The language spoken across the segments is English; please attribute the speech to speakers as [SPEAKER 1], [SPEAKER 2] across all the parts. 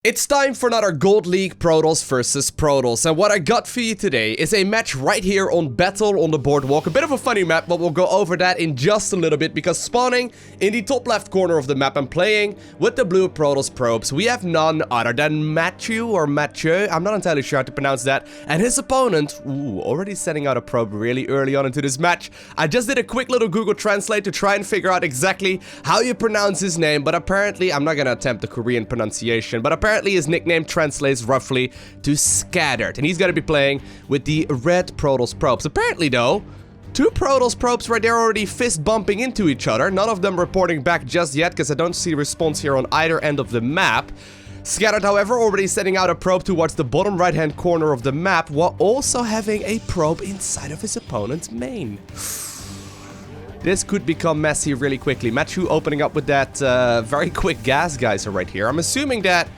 [SPEAKER 1] It's time for another Gold League Protoss versus Protoss, and what I got for you today is a match right here on Battle on the Boardwalk. A bit of a funny map, but we'll go over that in just a little bit, because spawning in the top left corner of the map and playing with the blue Protoss probes, we have none other than Matthew, I'm not entirely sure how to pronounce that, and his opponent, already setting out a probe really early on into this match. I just did a quick little Google Translate to try and figure out exactly how you pronounce his name, but apparently, I'm not gonna attempt the Korean pronunciation, but apparently his nickname translates roughly to Scattered, and he's going to be playing with the red Protoss probes. Apparently though, two Protoss probes right there already fist bumping into each other, none of them reporting back just yet because I don't see response here on either end of the map. Scattered, however, already setting out a probe towards the bottom right hand corner of the map, while also having a probe inside of his opponent's main. This could become messy really quickly. Matthew opening up with that very quick gas geyser right here. I'm assuming that...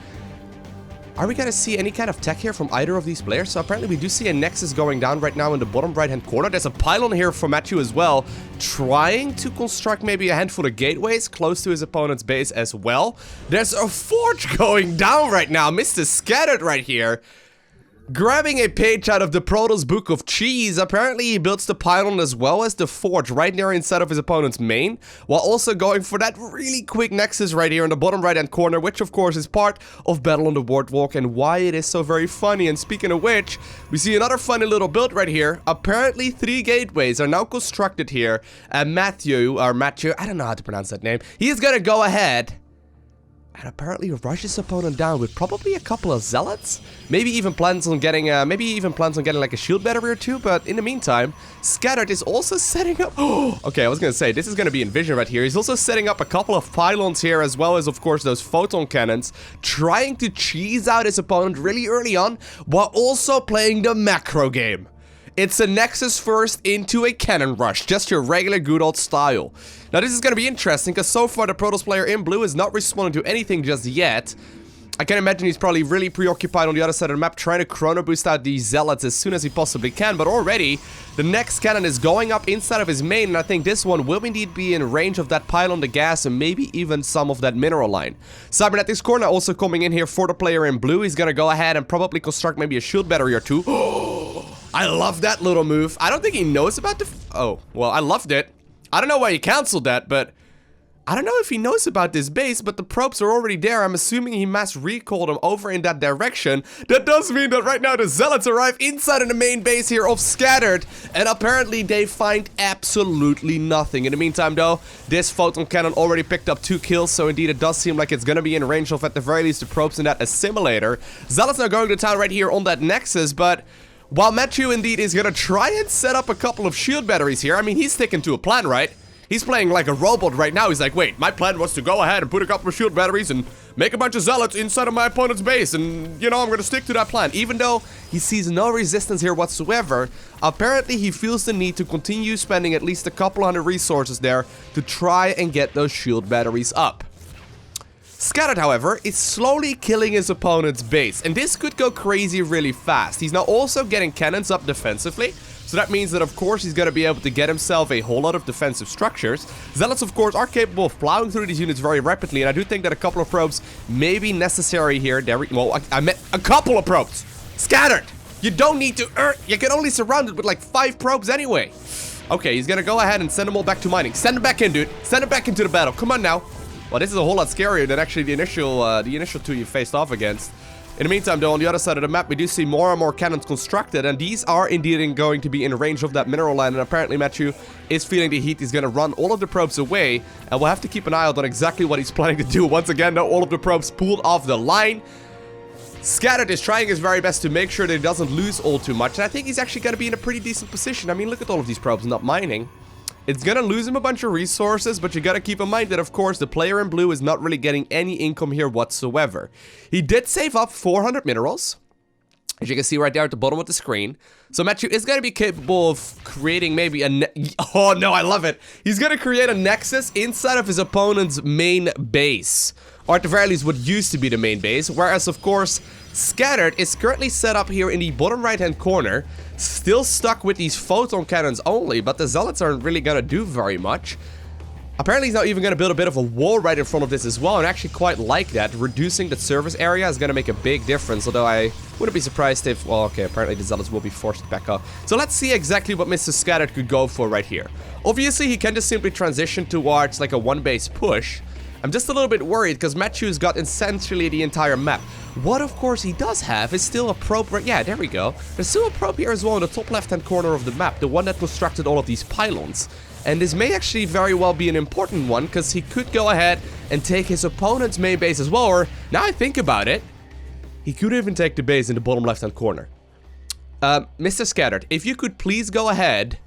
[SPEAKER 1] Are we gonna see any kind of tech here from either of these players? So apparently we do see a Nexus going down right now in the bottom right-hand corner. There's a pylon here for Matthew as well, trying to construct maybe a handful of gateways close to his opponent's base as well. There's a forge going down right now. Mr. Scattered right here, grabbing a page out of the Protoss Book of Cheese. Apparently he builds the pylon as well as the forge right there inside of his opponent's main, while also going for that really quick Nexus right here in the bottom right hand corner, which of course is part of Battle on the Boardwalk and why it is so very funny. And speaking of which, we see another funny little build right here. Apparently 3 gateways are now constructed here, and Matthew, I don't know how to pronounce that name, he is gonna go ahead and apparently rush his opponent down with probably a couple of zealots. Maybe even plans on getting like a shield battery or two. But in the meantime, Scattered is also setting up... okay, I was gonna say, this is gonna be in vision right here. He's also setting up a couple of pylons here, as well as, of course, those photon cannons, trying to cheese out his opponent really early on, while also playing the macro game. It's a Nexus first into a Canon Rush, just your regular good old style. Now this is going to be interesting, because so far the Protoss player in blue is not responding to anything just yet. I can imagine he's probably really preoccupied on the other side of the map, trying to chrono boost out these zealots as soon as he possibly can. But already, the next cannon is going up inside of his main, and I think this one will indeed be in range of that pylon, the gas, and maybe even some of that mineral line. Cybernetics corner also coming in here for the player in blue. He's going to go ahead and probably construct maybe a shield battery or two. I love that little move. I don't think he knows about the... oh, well, I loved it. I don't know why he canceled that, but... I don't know if he knows about this base, but the probes are already there. I'm assuming he mass recalled them over in that direction. That does mean that right now the zealots arrive inside of the main base here of Scattered, and apparently they find absolutely nothing. In the meantime though, this photon cannon already picked up 2 kills, so indeed it does seem like it's gonna be in range of at the very least the probes in that assimilator. Zealots now going to town right here on that Nexus, but... while Matthew indeed is gonna try and set up a couple of shield batteries here, I mean, he's sticking to a plan, right? He's playing like a robot right now. He's like, wait, my plan was to go ahead and put a couple of shield batteries and make a bunch of zealots inside of my opponent's base. And, you know, I'm gonna stick to that plan. Even though he sees no resistance here whatsoever, apparently he feels the need to continue spending at least a couple hundred resources there to try and get those shield batteries up. Scattered, however, is slowly killing his opponent's base, and this could go crazy really fast. He's now also getting cannons up defensively, so that means that, of course, he's going to be able to get himself a whole lot of defensive structures. Zealots, of course, are capable of plowing through these units very rapidly, and I do think that a couple of probes may be necessary here. Well, I meant a couple of probes. Scattered! You don't need to you can only surround it with like 5 probes anyway. Okay, he's going to go ahead and send them all back to mining. Send them back in, dude. Send them back into the battle. Come on now. Well, this is a whole lot scarier than actually the initial 2 you faced off against. In the meantime, though, on the other side of the map, we do see more and more cannons constructed, and these are indeed going to be in range of that mineral line, and apparently Matthew is feeling the heat. He's going to run all of the probes away, and we'll have to keep an eye out on exactly what he's planning to do. Once again, though, all of the probes pulled off the line. Scattered is trying his very best to make sure that he doesn't lose all too much, and I think he's actually going to be in a pretty decent position. I mean, look at all of these probes not mining. It's gonna lose him a bunch of resources, but you gotta keep in mind that, of course, the player in blue is not really getting any income here whatsoever. He did save up 400 minerals, as you can see right there at the bottom of the screen. So Matthew is gonna be capable of creating maybe a oh no, I love it. He's gonna create a Nexus inside of his opponent's main base. Or at the very least what used to be the main base, whereas, of course, Scattered is currently set up here in the bottom right-hand corner, still stuck with these photon cannons only, but the zealots aren't really gonna do very much. Apparently he's now even going to build a bit of a wall right in front of this as well, and I actually quite like that. Reducing the service area is going to make a big difference, although I wouldn't be surprised if... Well, okay, apparently the Zealots will be forced back up. So let's see exactly what Mr. Scattered could go for right here. Obviously, he can just simply transition towards like a one-base push. I'm just a little bit worried because Matthew's got essentially the entire map. What, of course, he does have is still a probe... Yeah, there we go. There's still a probe here as well in the top left-hand corner of the map, the one that constructed all of these pylons. And this may actually very well be an important one, because he could go ahead and take his opponent's main base as well. Or, now I think about it, he could even take the base in the bottom left-hand corner. Mr. Scattered, if you could please go ahead...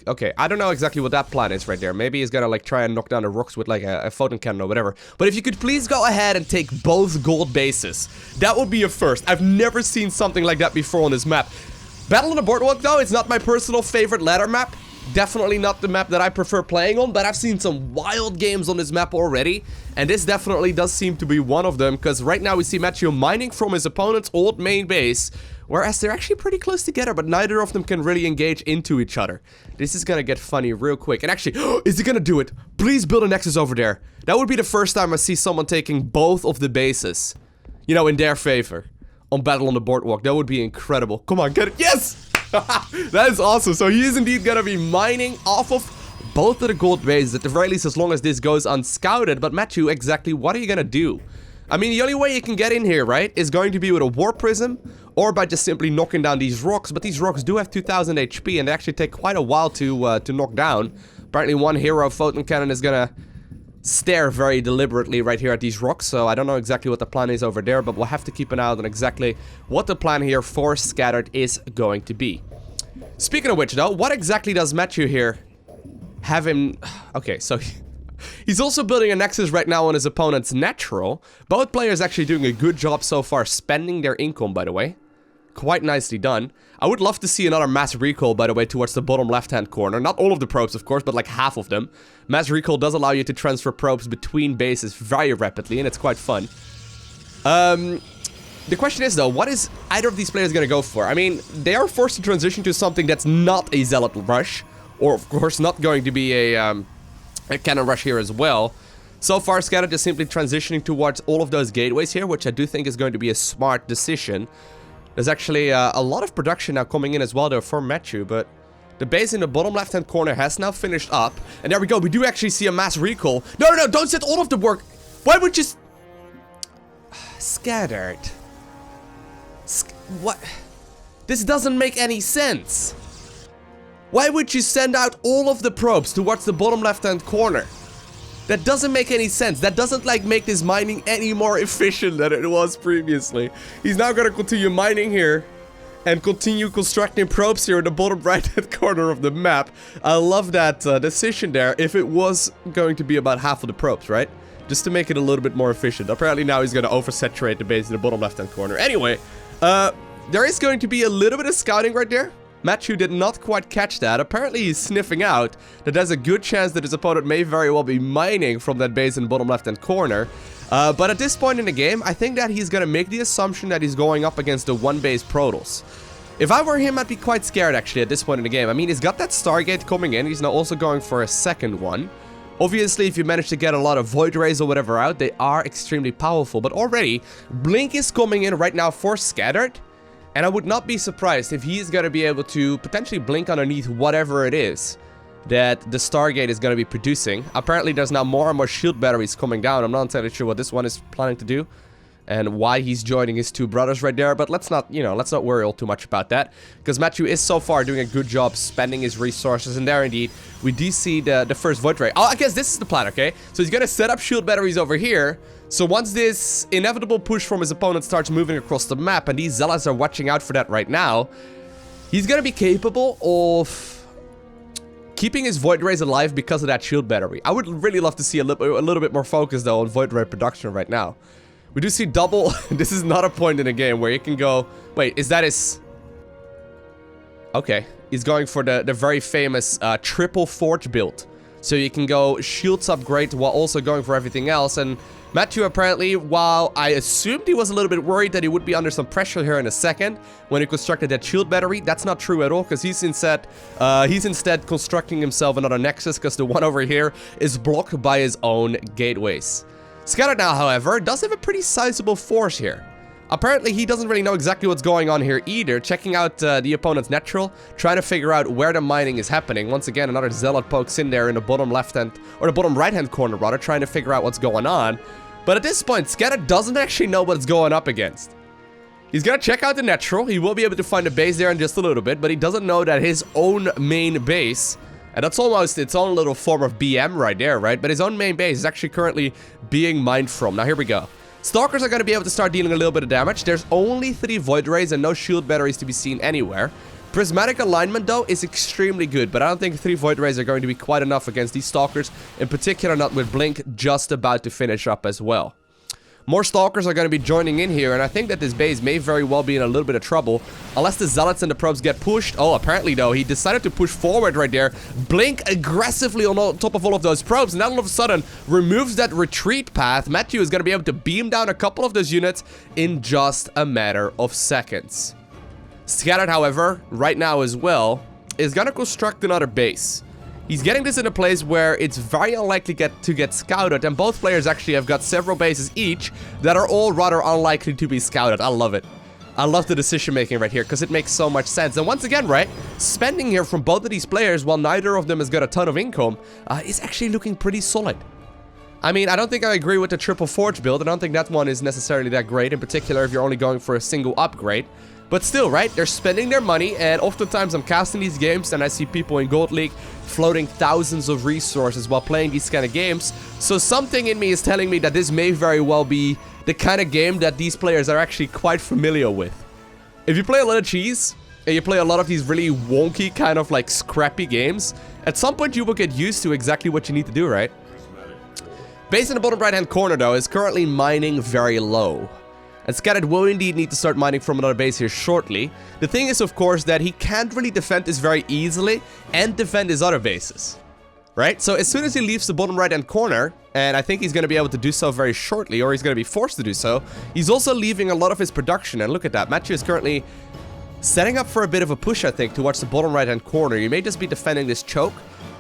[SPEAKER 1] Okay, I don't know exactly what that plan is right there. Maybe he's gonna, like, try and knock down the rocks with, like, a photon cannon or whatever. But if you could please go ahead and take both gold bases, that would be a first. I've never seen something like that before on this map. Battle on the Boardwalk, though, it's not my personal favorite ladder map. Definitely not the map that I prefer playing on, but I've seen some wild games on this map already. And this definitely does seem to be one of them, because right now we see Matthew mining from his opponent's old main base, whereas they're actually pretty close together, but neither of them can really engage into each other. This is gonna get funny real quick. And actually, is he gonna do it? Please build a Nexus over there. That would be the first time I see someone taking both of the bases, you know, in their favor. On Battle on the Boardwalk. That would be incredible. Come on, get it. Yes! That is awesome. So he is indeed gonna be mining off of both of the gold bases, at the very least, as long as this goes unscouted. But Matthew, exactly what are you gonna do? I mean, the only way you can get in here, right, is going to be with a Warp Prism, or by just simply knocking down these rocks. But these rocks do have 2000 HP, and they actually take quite a while to knock down. Apparently one hero photon cannon is gonna stare very deliberately right here at these rocks, so I don't know exactly what the plan is over there, but we'll have to keep an eye out on exactly what the plan here for Scattered is going to be. Speaking of which, though, what exactly does Matthew here have him... Okay, so he's also building a Nexus right now on his opponent's natural. Both players actually doing a good job so far spending their income, by the way. Quite nicely done. I would love to see another mass recall, by the way, towards the bottom left-hand corner. Not all of the probes, of course, but like half of them. Mass recall does allow you to transfer probes between bases very rapidly, and it's quite fun. The question is, though, what is either of these players going to go for? I mean, they are forced to transition to something that's not a Zealot Rush, or, of course, not going to be a Canon Rush here as well. So far, Scattered is simply transitioning towards all of those gateways here, which I do think is going to be a smart decision. There's actually a lot of production now coming in as well, though, for Matthew, but the base in the bottom left-hand corner has now finished up. And there we go, we do actually see a mass recall. No, no, no, don't set all of the work. Why would you... Scattered. What? This doesn't make any sense. Why would you send out all of the probes towards the bottom left-hand corner? That doesn't make any sense. That doesn't, like, make this mining any more efficient than it was previously. He's now gonna continue mining here and continue constructing probes here in the bottom right-hand corner of the map. I love that decision there, if it was going to be about half of the probes, right? Just to make it a little bit more efficient. Apparently now he's gonna oversaturate the base in the bottom left-hand corner. Anyway, there is going to be a little bit of scouting right there. Matthew did not quite catch that. Apparently he's sniffing out that there's a good chance that his opponent may very well be mining from that base in the bottom left-hand corner. But at this point in the game, I think that he's gonna make the assumption that he's going up against the one-base Protoss. If I were him, I'd be quite scared actually at this point in the game. I mean, he's got that Stargate coming in. He's now also going for a second one. Obviously, if you manage to get a lot of Void Rays or whatever out, they are extremely powerful. But already, Blink is coming in right now for Scattered. And I would not be surprised if he's going to be able to potentially blink underneath whatever it is that the Stargate is going to be producing. Apparently, there's now more and more shield batteries coming down. I'm not entirely sure what this one is planning to do and why he's joining his two brothers right there. But let's not, let's not worry all too much about that, because Matthew is so far doing a good job spending his resources. And there, indeed, we do see the first Void Ray. Oh, I guess this is the plan, okay? So he's going to set up shield batteries over here. So once this inevitable push from his opponent starts moving across the map, and these Zealots are watching out for that right now, he's going to be capable of keeping his Void Rays alive because of that shield battery. I would really love to see a little bit more focus, though, on Void Ray production right now. We do see double... This is not a point in the game where you can go... Wait, is that his... Okay, he's going for the very famous triple forge build. So you can go shields upgrade while also going for everything else, and Matthew apparently, while I assumed he was a little bit worried that he would be under some pressure here in a second when he constructed that shield battery, that's not true at all, because he's instead constructing himself another Nexus, because the one over here is blocked by his own gateways. Scattered now, however, does have a pretty sizable force here. Apparently, he doesn't really know exactly what's going on here either, checking out the opponent's natural, trying to figure out where the mining is happening. Once again, another Zealot pokes in there in the bottom left-hand, or the bottom right-hand corner, rather, trying to figure out what's going on. But at this point, Scatter doesn't actually know what it's going up against. He's gonna check out the natural. He will be able to find a base there in just a little bit, but he doesn't know that his own main base, and that's almost its own little form of BM right there, right? But his own main base is actually currently being mined from. Now, here we go. Stalkers are going to be able to start dealing a little bit of damage. There's only 3 Void Rays and no shield batteries to be seen anywhere. Prismatic alignment, though, is extremely good, but I don't think 3 Void Rays are going to be quite enough against these Stalkers, in particular not with Blink just about to finish up as well. More Stalkers are going to be joining in here, and I think that this base may very well be in a little bit of trouble, unless the Zealots and the probes get pushed. Oh, apparently, though, he decided to push forward right there. Blink aggressively on top of all of those probes, and then all of a sudden removes that retreat path. Matthew is going to be able to beam down a couple of those units in just a matter of seconds. Scattered, however, right now as well, is going to construct another base. He's getting this in a place where it's very unlikely to get scouted, and both players actually have got several bases each that are all rather unlikely to be scouted. I love it. I love the decision making right here, because it makes so much sense. And once again, right, spending here from both of these players, while neither of them has got a ton of income, is actually looking pretty solid. I mean, I don't think I agree with the triple forge build. I don't think that one is necessarily that great, in particular if you're only going for a single upgrade. But still, right, they're spending their money, and oftentimes I'm casting these games and I see people in Gold League floating thousands of resources while playing these kind of games. So something in me is telling me that this may very well be the kind of game that these players are actually quite familiar with. If you play a lot of cheese, and you play a lot of these really wonky kind of like scrappy games, at some point you will get used to exactly what you need to do, right? Base in the bottom right hand corner though is currently mining very low. And Scattered will indeed need to start mining from another base here shortly. The thing is, of course, that he can't really defend this very easily and defend his other bases. Right? So as soon as he leaves the bottom right-hand corner, and I think he's going to be able to do so very shortly, or he's going to be forced to do so, he's also leaving a lot of his production. And look at that. Matthew is currently setting up for a bit of a push, I think, towards the bottom right-hand corner. You may just be defending this choke,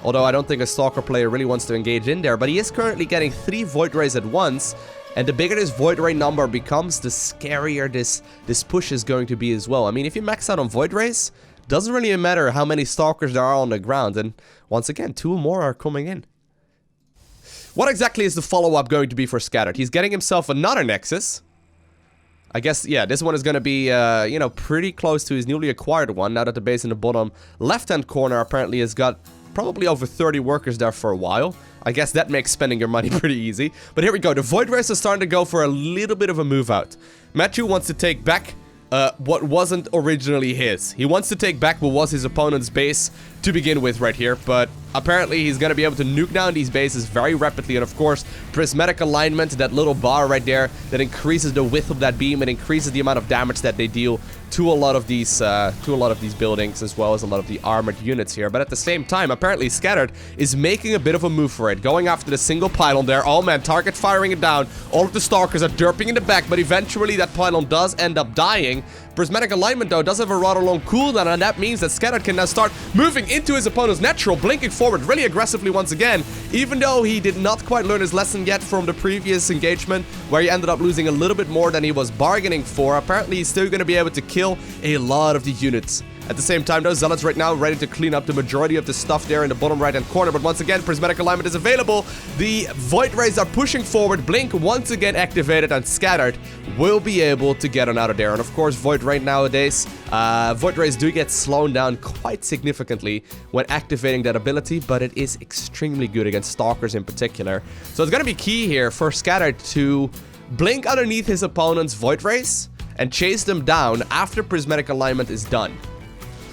[SPEAKER 1] although I don't think a Stalker player really wants to engage in there. But he is currently getting 3 Void Rays at once. And the bigger this Void Ray number becomes, the scarier this push is going to be as well. I mean, if you max out on Void Rays, doesn't really matter how many Stalkers there are on the ground. And once again, 2 more are coming in. What exactly is the follow-up going to be for Scattered? He's getting himself another Nexus. I guess, yeah, this one is going to be, you know, pretty close to his newly acquired one. Now that the base in the bottom left-hand corner apparently has got probably over 30 workers there for a while. I guess that makes spending your money pretty easy. But here we go. The Void Rays are starting to go for a little bit of a move out. Matthew wants to take back what wasn't originally his. He wants to take back what was his opponent's base to begin with right here. But apparently he's going to be able to nuke down these bases very rapidly. And of course, prismatic alignment, that little bar right there that increases the width of that beam and increases the amount of damage that they deal to a lot of these buildings, as well as a lot of the armored units here. But at the same time, apparently Scattered is making a bit of a move for it, going after the single pylon there. Oh man, target firing it down. All of the Stalkers are derping in the back, but eventually that pylon does end up dying. Prismatic alignment though does have a rather long cooldown, and that means that Scattered can now start moving into his opponent's natural, blinking forward really aggressively once again, even though he did not quite learn his lesson yet from the previous engagement, where he ended up losing a little bit more than he was bargaining for. Apparently he's still going to be able to kill a lot of the units. At the same time, though, Zealots right now ready to clean up the majority of the stuff there in the bottom right-hand corner. But once again, Prismatic Alignment is available. The Void Rays are pushing forward. Blink once again activated, and Scattered will be able to get on out of there. And of course, Void Ray nowadays, Void Rays do get slowed down quite significantly when activating that ability, but it is extremely good against Stalkers in particular. So it's going to be key here for Scattered to blink underneath his opponent's Void Rays and chase them down after Prismatic Alignment is done.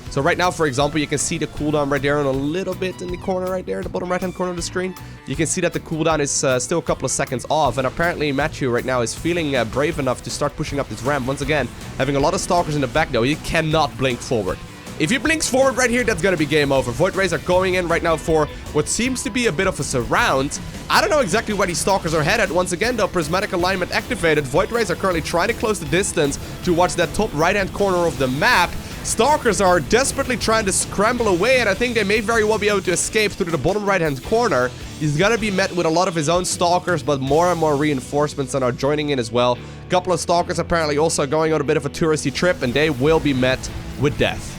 [SPEAKER 1] So right now, for example, you can see the cooldown right there and a little bit in the corner right there, the bottom right-hand corner of the screen. You can see that the cooldown is still a couple of seconds off, and apparently Matthew right now is feeling brave enough to start pushing up this ramp. Once again, having a lot of Stalkers in the back though, you cannot blink forward. If he blinks forward right here, that's gonna be game over. Void Rays are going in right now for what seems to be a bit of a surround. I don't know exactly where these Stalkers are headed. Once again, though, Prismatic Alignment activated. Void Rays are currently trying to close the distance towards that top right-hand corner of the map. Stalkers are desperately trying to scramble away, and I think they may very well be able to escape through the bottom right-hand corner. He's gonna be met with a lot of his own Stalkers, but more and more reinforcements are joining in as well. A couple of Stalkers apparently also going on a bit of a touristy trip, and they will be met with death.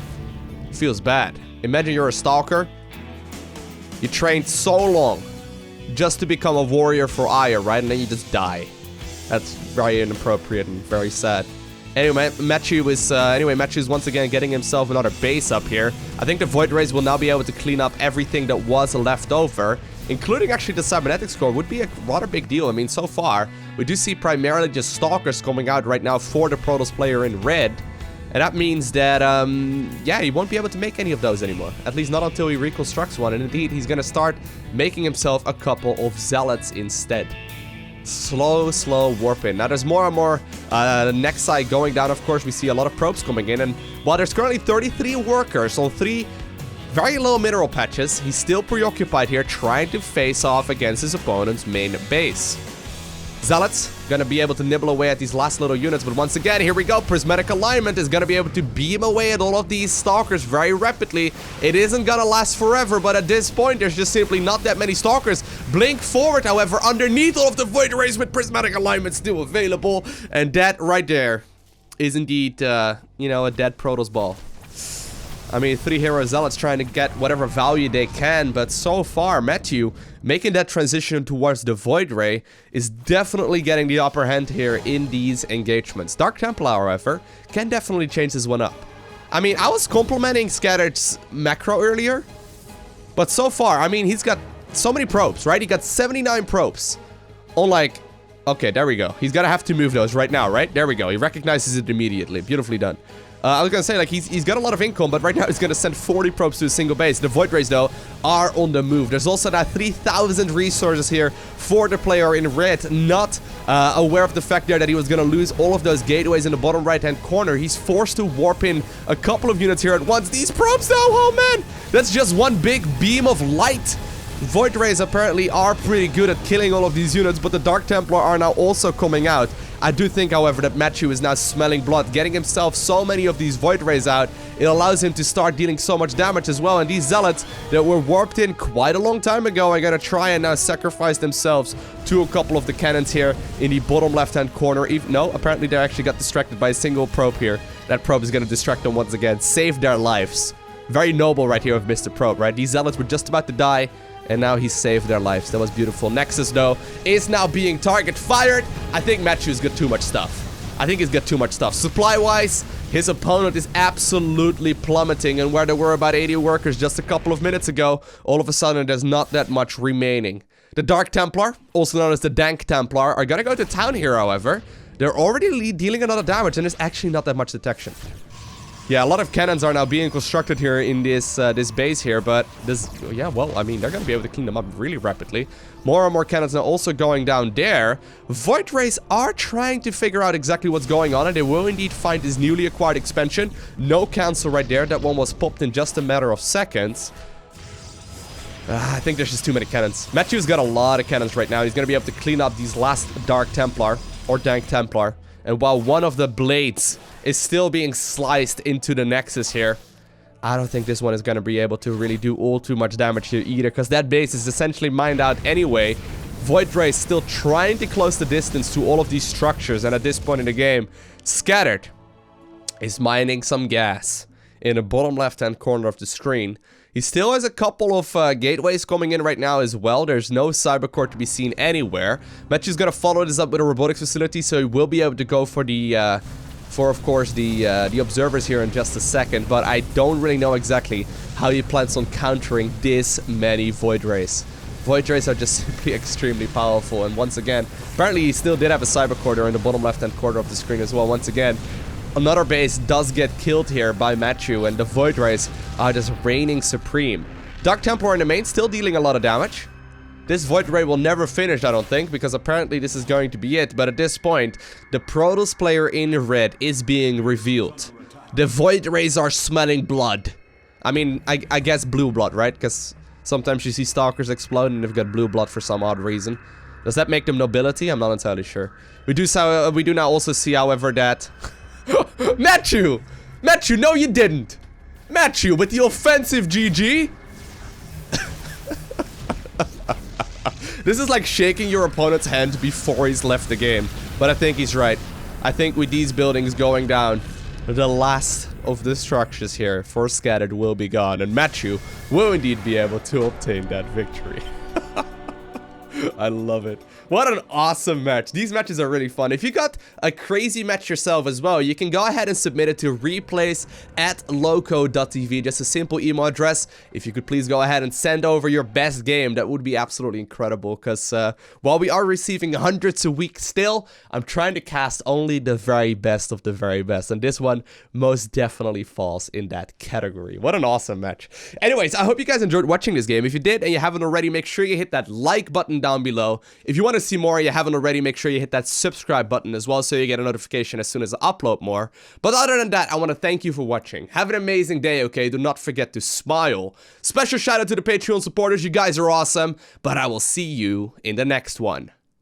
[SPEAKER 1] Feels bad. Imagine you're a Stalker. You trained so long just to become a warrior for Aya, right? And then you just die. That's very inappropriate and very sad. Anyway, Matthew is once again getting himself another base up here. I think the Void Rays will now be able to clean up everything that was left over, including actually the Cybernetics core. Would be a rather big deal. I mean, so far, we do see primarily just Stalkers coming out right now for the Protoss player in red. And that means that, yeah, he won't be able to make any of those anymore. At least not until he reconstructs one. And indeed, he's gonna start making himself a couple of Zealots instead. Slow warp in. Now, there's more and more Nexi going down. Of course, we see a lot of probes coming in. And while there's currently 33 workers on 3 very low mineral patches, he's still preoccupied here trying to face off against his opponent's main base. Zealots gonna be able to nibble away at these last little units, but once again, here we go. Prismatic Alignment is gonna be able to beam away at all of these Stalkers very rapidly. It isn't gonna last forever, but at this point, there's just simply not that many Stalkers. Blink forward, however, underneath all of the Void Rays with Prismatic Alignment still available, and that right there is indeed, you know, a dead Protoss ball. I mean, 3 hero Zealots trying to get whatever value they can, but so far, Matthew, making that transition towards the Void Ray, is definitely getting the upper hand here in these engagements. Dark Templar, however, can definitely change this one up. I mean, I was complimenting Scattered's macro earlier, but so far, I mean, he's got so many probes, right? He got 79 probes on, like, okay, there we go. He's gonna have to move those right now, right? There we go. He recognizes it immediately. Beautifully done. I was gonna say, like, he's got a lot of income, but right now he's gonna send 40 probes to a single base. The Void Rays, though, are on the move. There's also that 3,000 resources here for the player in red, not aware of the fact there that he was gonna lose all of those gateways in the bottom right-hand corner. He's forced to warp in a couple of units here at once. These probes, though, oh man! That's just one big beam of light. Void Rays apparently are pretty good at killing all of these units, but the Dark Templar are now also coming out. I do think, however, that Matthew is now smelling blood, getting himself so many of these Void Rays out. It allows him to start dealing so much damage as well, and these Zealots that were warped in quite a long time ago are gonna try and now sacrifice themselves to a couple of the cannons here in the bottom left-hand corner. No, apparently they actually got distracted by a single probe here. That probe is gonna distract them once again, save their lives. Very noble right here of Mr. Probe, right? These Zealots were just about to die, and now he saved their lives. That was beautiful. Nexus, though, is now being target fired. I think Matthew's got too much stuff. I think he's got too much stuff. Supply-wise, his opponent is absolutely plummeting, and where there were about 80 workers just a couple of minutes ago, all of a sudden there's not that much remaining. The Dark Templar, also known as the Dank Templar, are gonna go to town here, however. They're already dealing a lot of damage, and there's actually not that much detection. Yeah, a lot of cannons are now being constructed here in this this base here, but this, yeah, well, I mean, they're gonna be able to clean them up really rapidly. More and more cannons now also going down there. Void Rays are trying to figure out exactly what's going on, and they will indeed find this newly acquired expansion. No cancel right there. That one was popped in just a matter of seconds. I think there's just too many cannons. Matthew's got a lot of cannons right now. He's gonna be able to clean up these last Dark Templar, or Dank Templar. And while one of the blades is still being sliced into the Nexus here, I don't think this one is going to be able to really do all too much damage here either, because that base is essentially mined out anyway. Void Ray is still trying to close the distance to all of these structures, and at this point in the game, Scattered is mining some gas in the bottom left-hand corner of the screen. He still has a couple of gateways coming in right now as well. There's no cybercore to be seen anywhere. Matthew's gonna follow this up with a robotics facility, so he will be able to go for the, of course, the observers here in just a second. But I don't really know exactly how he plans on countering this many Void Rays. Void Rays are just simply extremely powerful, and once again, apparently he still did have a cybercore there in the bottom left-hand corner of the screen as well. Once again, another base does get killed here by Matthew, and the Void Rays are just reigning supreme. Dark Templar in the main still dealing a lot of damage. This Void Ray will never finish, I don't think, because apparently this is going to be it. But at this point, the Protoss player in red is being revealed. The Void Rays are smelling blood. I mean, I guess blue blood, right? Because sometimes you see Stalkers explode and they've got blue blood for some odd reason. Does that make them nobility? I'm not entirely sure. We do now also see, however, that... Matthew! Matthew, no you didn't! Matthew, with the offensive GG? This is like shaking your opponent's hand before he's left the game. But I think he's right. I think with these buildings going down, the last of the structures here for Scattered will be gone. And Matthew will indeed be able to obtain that victory. I love it. What an awesome match. These matches are really fun. If you got a crazy match yourself as well, you can go ahead and submit it to replays@LowkoTV. Just a simple email address. If you could please go ahead and send over your best game, that would be absolutely incredible. Because while we are receiving hundreds a week still, I'm trying to cast only the very best of the very best. And this one most definitely falls in that category. What an awesome match. Anyways, I hope you guys enjoyed watching this game. If you did and you haven't already, make sure you hit that like button down below. If you want to see more and you haven't already, make sure you hit that subscribe button as well so you get a notification as soon as I upload more. But other than that, I want to thank you for watching. Have an amazing day, okay? Do not forget to smile. Special shout out to the Patreon supporters. You guys are awesome. But I will see you in the next one.